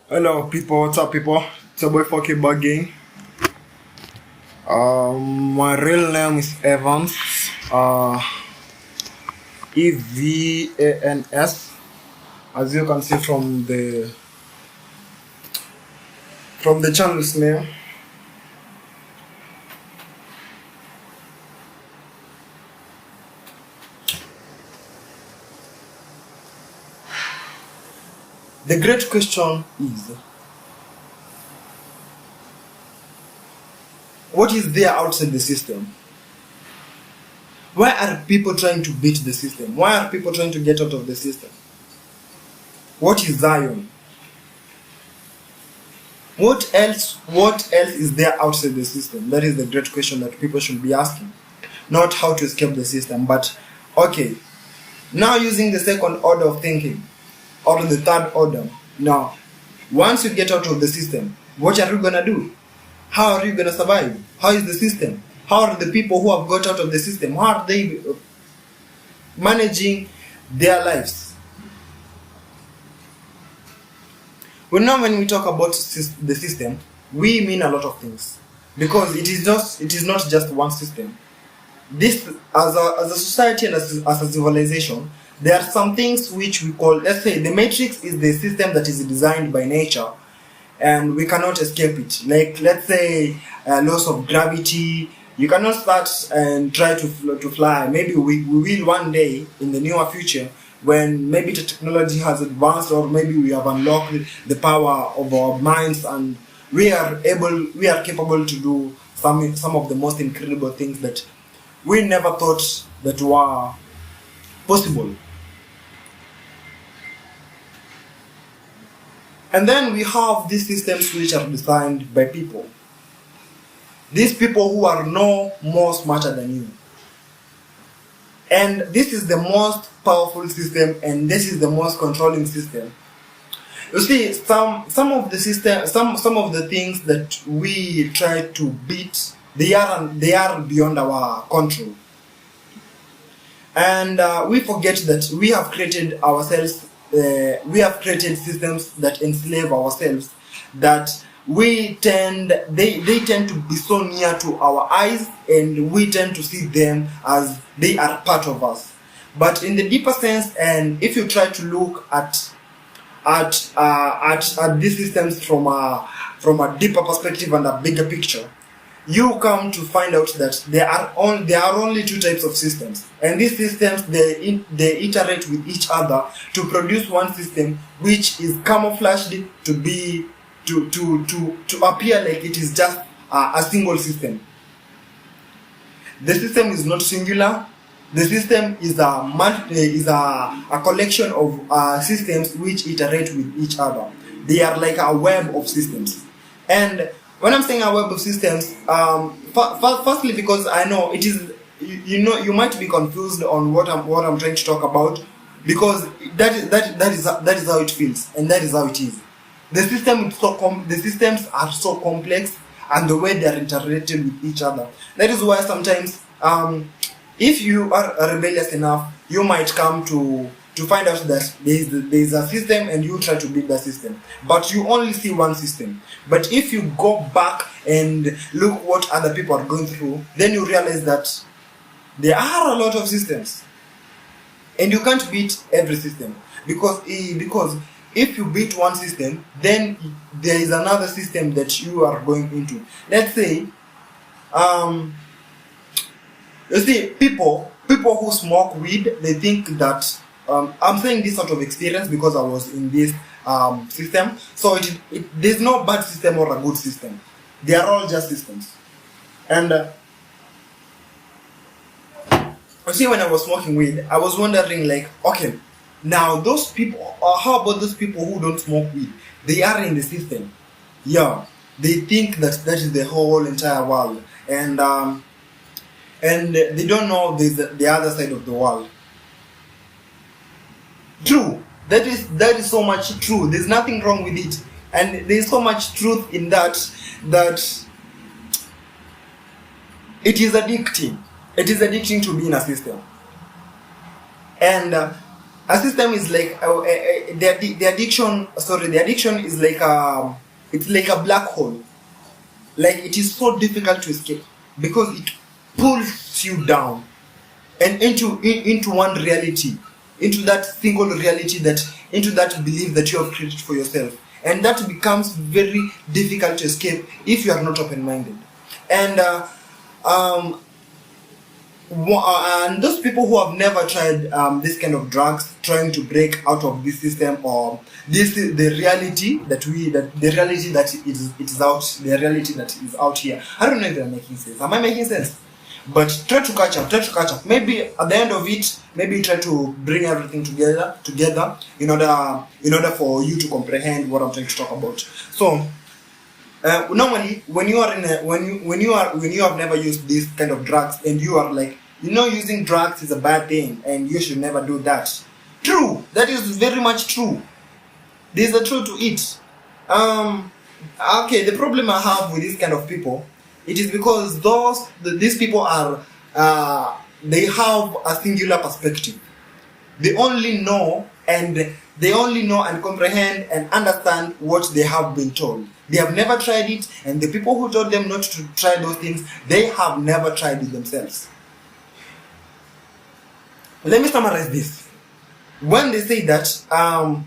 Hello people, what's up people? It's your boy Fucky Bugging. My real name is Evans. Evans. As you can see from the channel's name. The great question is, what is there outside the system? Why are people trying to beat the system? Why are people trying to get out of the system? What is Zion? What else is there outside the system? That is the great question that people should be asking. Not how to escape the system, but okay, now using the second order of thinking, or the third order. Now, once you get out of the system, what are you gonna do? How are you gonna survive? How is the system? How are the people who have got out of the system? How are they managing their lives? Well, now when we talk about the system, we mean a lot of things, because it is not just one system. This, as a society and as a civilization, there are some things which we call, let's say, the matrix is the system that is designed by nature, and we cannot escape it. Like, let's say, laws of gravity. You cannot start and try to fly. Maybe we will one day in the near future, when maybe the technology has advanced, or maybe we have unlocked the power of our minds, and we are capable to do some of the most incredible things that we never thought that were possible. And then we have these systems which are designed by people. These people who are no more smarter than you. And this is the most powerful system, and this is the most controlling system. You see, some of the things that we try to beat, they are beyond our control. And we forget that we have created ourselves. We have created systems that enslave ourselves, that they tend to be so near to our eyes, and we tend to see them as they are part of us. But in the deeper sense, and if you try to look at these systems from a deeper perspective and a bigger picture, you come to find out that there are only two types of systems, and these systems they iterate with each other to produce one system which is camouflaged to appear like it is just a single system. The system is not singular. The system is a collection of systems which iterate with each other. They are like a web of systems. And when I'm saying a web of systems, firstly, because I know it is, you might be confused on what I'm trying to talk about, because that is how it feels, and that is how it is. The systems are so complex, and the way they are interrelated with each other. That is why sometimes, if you are rebellious enough, you might come to find out that there is a system, and you try to build the system, but you only see one system. But if you go back and look what other people are going through, then you realize that there are a lot of systems, and you can't beat every system, because if you beat one system, then there is another system that you are going into. Let's say, you see, people who smoke weed, they think that, I'm saying this out of experience because I was in this system. So there's no bad system or a good system. They are all just systems. And you see, when I was smoking weed, I was wondering, like, okay, now those people, or how about those people who don't smoke weed? They are in the system. Yeah, they think that is the whole entire world, and they don't know there's the other side of the world. True, that is so much true. There's nothing wrong with it, and there's so much truth in that it is addicting. It is addicting to be in a system. And A system is like the addiction. Sorry, the addiction is like it's like a black hole. Like it is so difficult to escape because it pulls you down and into one reality, into that single reality, into that belief that you have created for yourself, and that becomes very difficult to escape if you are not open-minded. And and those people who have never tried this kind of drugs, trying to break out of this system, or the reality that it is out, the reality that is out here. I don't know if I'm making sense. Am I making sense? But try to catch up. Maybe at the end of it, maybe try to bring everything together in order for you to comprehend what I'm trying to talk about. So normally when you have never used this kind of drugs, and you are like, using drugs is a bad thing and you should never do that. True, that is very much true. There's a truth to it. Okay, the problem I have with this kind of people, it is because these people are they have a singular perspective. They only know and comprehend and understand what they have been told. They have never tried it, and the people who told them not to try those things, they have never tried it themselves. Let me summarize this. When they say that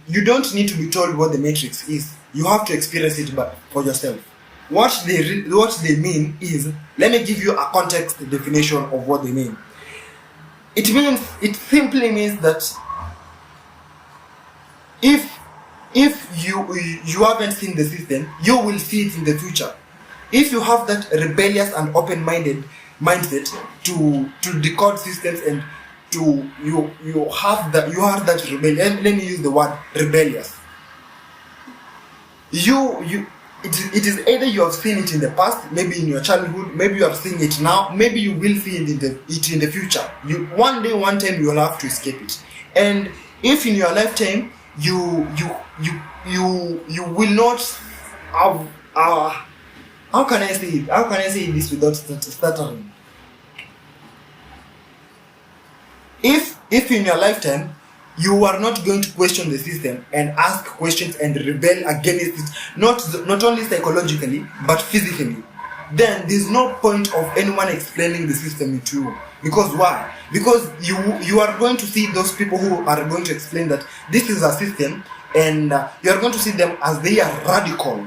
you don't need to be told what the matrix is, you have to experience it for yourself. What they mean is, let me give you a context definition of what they mean. It simply means that if you haven't seen the system, you will see it in the future. If you have that rebellious and open-minded mindset to decode systems, and you are that rebellion. Let me use the word rebellious. It is either you have seen it in the past, maybe in your childhood, maybe you are seeing it now, maybe you will see it in the future. One time you will have to escape it. And if in your lifetime you will not have how can I say it? How can I say this without stuttering? If in your lifetime you are not going to question the system and ask questions and rebel against it, not only psychologically but physically, then there's no point of anyone explaining the system to you. Because why? Because you are going to see those people who are going to explain that this is a system, and you are going to see them as they are radical.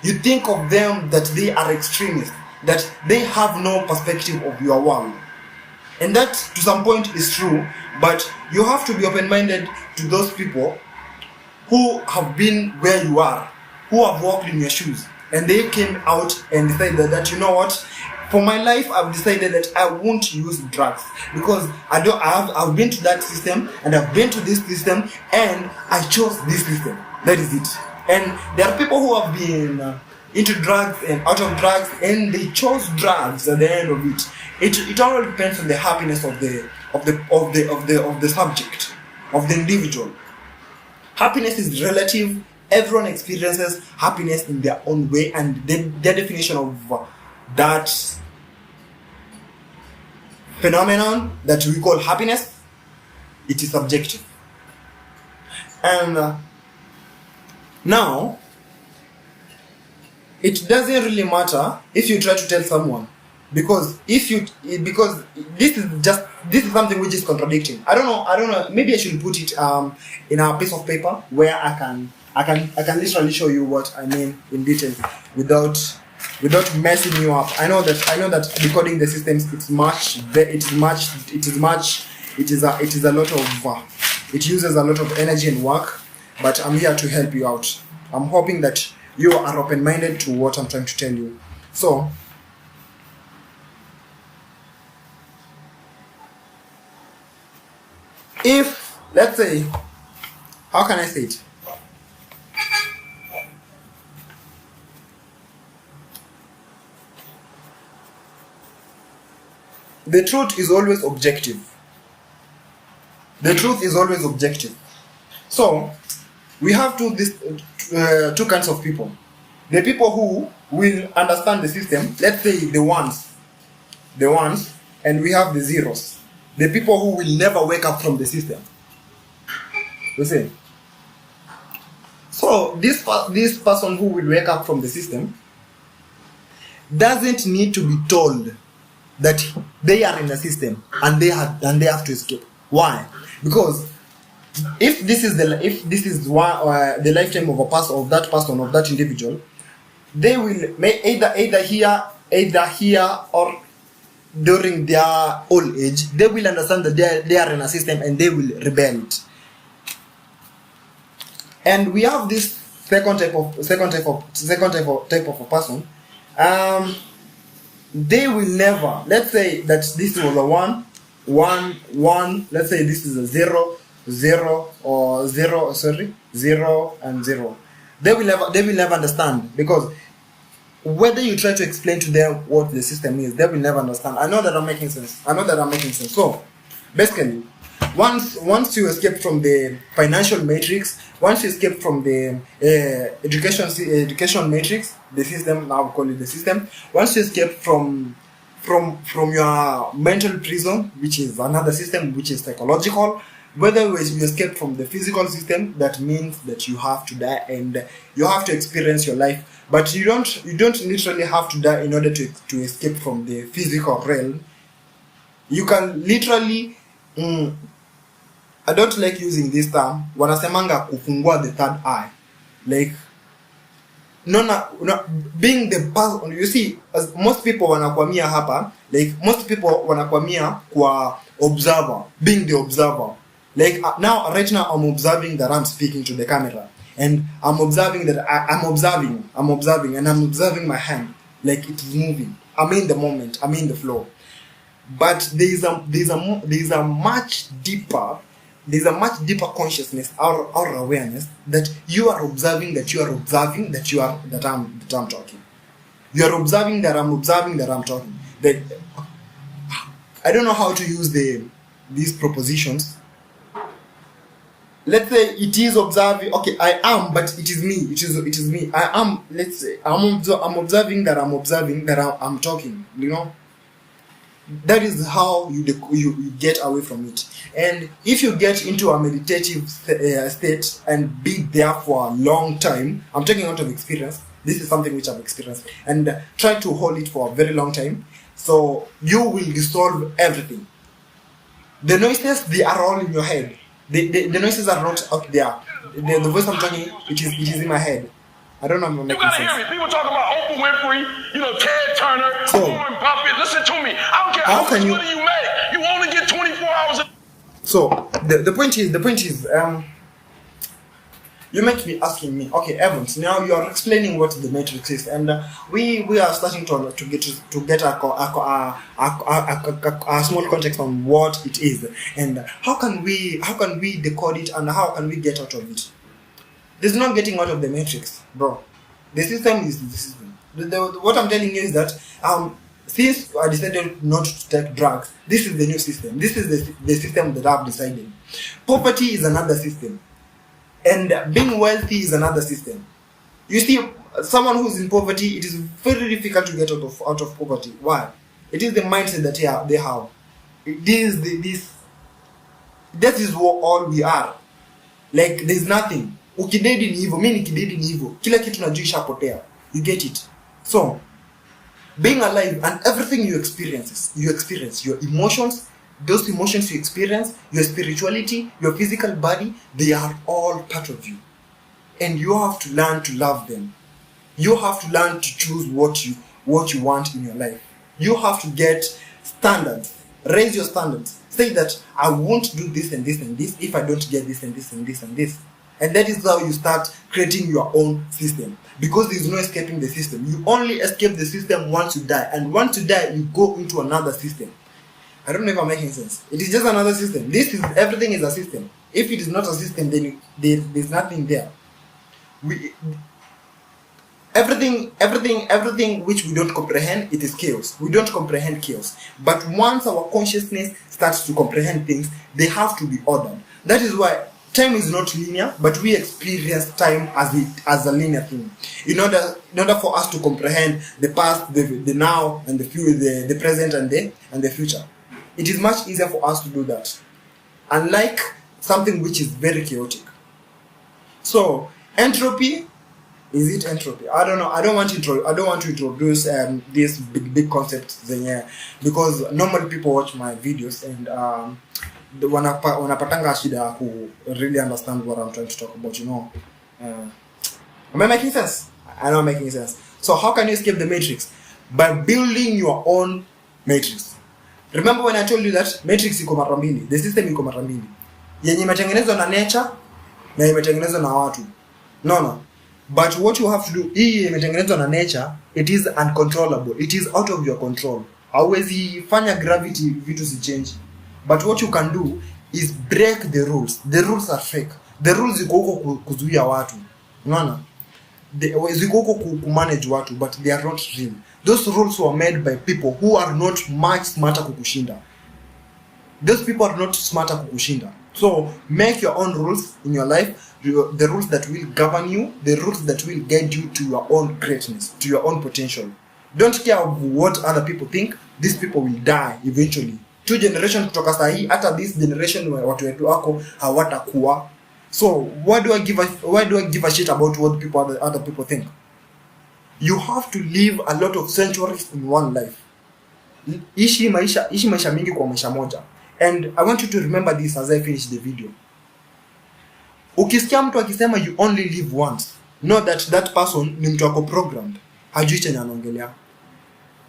You think of them that they are extremists, that they have no perspective of your world. And that to some point is true, but you have to be open-minded to those people who have been where you are, who have walked in your shoes, and they came out and decided that, you know what, for my life I've decided that I won't use drugs because I've been to that system, and I've been to this system, and I chose this system. That is it. And there are people who have been into drugs and out of drugs, and they chose drugs at the end of it. It all depends on the happiness of the subject, of the individual. Happiness is relative. Everyone experiences happiness in their own way, and their definition of that phenomenon that we call happiness, it is subjective. And now, it doesn't really matter if you try to tell someone, because this is something which is contradicting. I don't know. Maybe I should put it in a piece of paper where I can literally show you what I mean in detail without messing you up. I know that decoding the systems it uses a lot of energy and work, but I'm here to help you out. I'm hoping that you are open-minded to what I'm trying to tell you. So, if, let's say, how can I say it? The truth is always objective. So, we have two kinds of people. The people who will understand the system, let's say the ones, and we have the zeros. The people who will never wake up from the system. You see? So this person who will wake up from the system doesn't need to be told that they are in the system and they have to escape. Why? Because if this is the lifetime of that person, of that individual, they will either here or during their old age, they will understand that they are in a system and they will rebel it. And we have this second type of a person. They will never, let's say that this was a one, let's say this is a 0 and 0. They will never understand, because whether you try to explain to them what the system is, they will never understand. I know that I'm making sense. So basically, once you escape from the financial matrix, once you escape from the education matrix, the system, now we call it the system, once you escape from your mental prison, which is another system, which is psychological, whether you escape from the physical system, that means that you have to die and you have to experience your life. But you don't literally have to die in order to escape from the physical realm. You can literally I don't like using this term, wanasemanga kufungua the third eye. Like being the person, you see, as most people wanakwamia hapa, like most people wanakwamia kwa observer, being the observer. Like right now I'm observing that I'm speaking to the camera, and I'm observing that I'm observing and I'm observing my hand, like it's moving. I'm in the moment, I'm in the flow. But there's a much deeper consciousness or awareness that you are observing that I'm talking. You are observing that I'm talking. That I don't know how to use these propositions. Let's say it is observing. Okay, I am, but it is me. It is me. I am. Let's say I'm observing that I'm talking. You know. That is how you get away from it. And if you get into a meditative state and be there for a long time, I'm talking out of experience. This is something which I've experienced, and try to hold it for a very long time. So you will dissolve everything. The noises, they are all in your head. The noises are not out there. The voice I'm talking, it is in my head. I don't know if I'm making sense. You gotta hear me. People talk about Oprah Winfrey, Ted Turner, Warren Buffett. Listen to me. I don't care how much money you make. You only get 24 hours. So the point is, you might be asking me, okay, Evans, now you are explaining what the matrix is, and we are starting to get a small context on what it is, and how can we decode it, and how can we get out of it. There's no getting out of the matrix, bro. The system is the system. What I'm telling you is that since I decided not to take drugs, this is the new system. This is the system that I've decided. Poverty is another system, and being wealthy is another system. You see, someone who's in poverty, it is very difficult to get out of poverty. Why? It is the mindset that they have. That is what all we are. Like, there's nothing. Ukidedi ni hivyo, mimi nikidedi ni hivyo. Kila kitu najua ishapotea. You get it? So, being alive and everything you experience your emotions, those emotions you experience, your spirituality, your physical body, they are all part of you. And you have to learn to love them. You have to learn to choose what you want in your life. You have to get standards. Raise your standards. Say that I won't do this and this and this if I don't get this and this and this and this. And that is how you start creating your own system. Because there is no escaping the system. You only escape the system once you die. And once you die, you go into another system. I don't know if I'm making sense. It is just another system. Everything is a system. If it is not a system, then there's nothing there. Everything which we don't comprehend, it is chaos. We don't comprehend chaos. But once our consciousness starts to comprehend things, they have to be ordered. That is why time is not linear, but we experience time as a linear thing. In order for us to comprehend the past, the now, and the present and the future, it is much easier for us to do that. Unlike something which is very chaotic. So entropy, is it entropy? I don't know. I don't want to introduce this big concepts because normally people watch my videos and wanapatanga shida who really understand what I'm trying to talk about, Am I making sense? I know I'm making sense. So how can you escape the matrix? By building your own matrix. Remember when I told you that matrix iko mara mbili, the system iko mara mbili. Yenye imetengenezwa na nature na imetengenezwa na watu. No. But what you have to do, hii imetengenezwa na nature, it is uncontrollable. It is out of your control. Hauwezi fanya gravity vitu si change. But what you can do is break the rules. The rules are fake. The rules ziko huko kuzuia watu. Unaona? Ziko huko kumanage watu, but they are not real. Those rules were made by people who are not much smarter kukushinda. Those people are not smarter kukushinda. So make your own rules in your life, the rules that will govern you, the rules that will guide you to your own greatness, to your own potential. Don't care what other people think. These people will die eventually. 2 generations kutoka sahi, hata this generation watu wetu wako hawatakuwa. So why do I give a shit about what other people think? You have to live a lot of centuries in one life. Ishi maisha mingi kwa maisha moja. And I want you to remember this as I finish the video. Ukisikia mtu akisema you only live once, know that person ni mtu wako programmed. Hajui chenye anaongelea.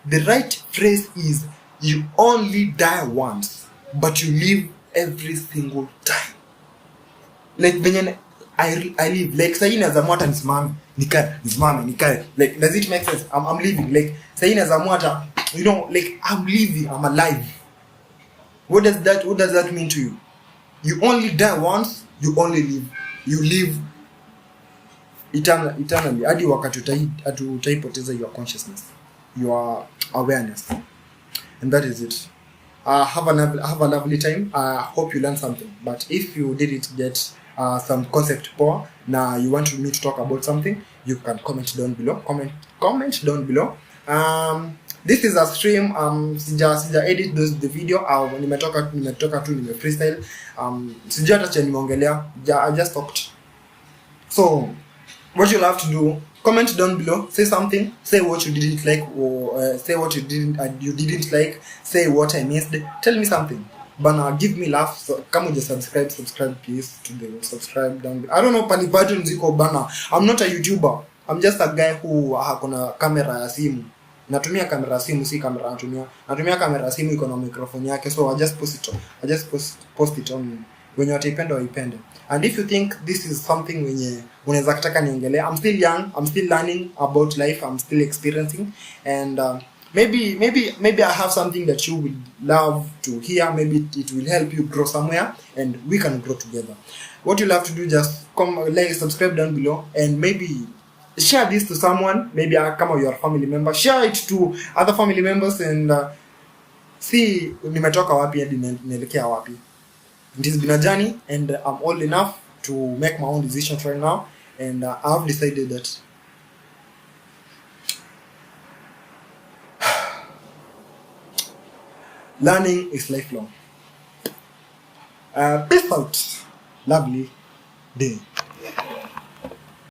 The right phrase is you only die once, but you live every single time. Like venye I live, like sahi nazamua hata nisimame, nikae. Like does it make sense? I'm living. Like sahi nazamua hata, like I'm living, I'm alive. What does that mean to you? You only die once, you only live. You live eternally. Hadi wakati utaipoteza your consciousness, your awareness. And that is it. Have a lovely time. I hope you learned something. But if you didn't get some concept power, now you want me to talk about something, you can comment down below. Comment down below. This is a stream. Sija edit the video. Nimetoka tu nime freestyle. Sija hata nimeongelea. I just talked. So what you'll have to do, comment down below, say something, say what you didn't like, or say what you didn't like, say what I missed, tell me something. Bana, give me laugh. So, come just subscribe please to the subscribe down below. I don't know pani button ziko bana. I'm not a YouTuber. I'm just a guy who hakuna kamera ya simu. Natumia kamera ya simu, si kamera natumia kamera ya simu iko na microphone yake, so I just post it on when wataipenda waipende. And if you think this is something wenye unaweza kutaka niongelee, I'm still young, I'm still learning about life, I'm still experiencing, and maybe I have something that you would love to hear. Maybe it will help you grow somewhere and we can grow together. What you'll have to do, just like, subscribe down below, and maybe share this to someone. Maybe come or your family member, share it to other family members, and see nimetoka wapi hadi naelekea wapi. It has been a journey, and I'm old enough to make my own decisions right now, and I've decided that learning is lifelong. Peace out. Lovely day.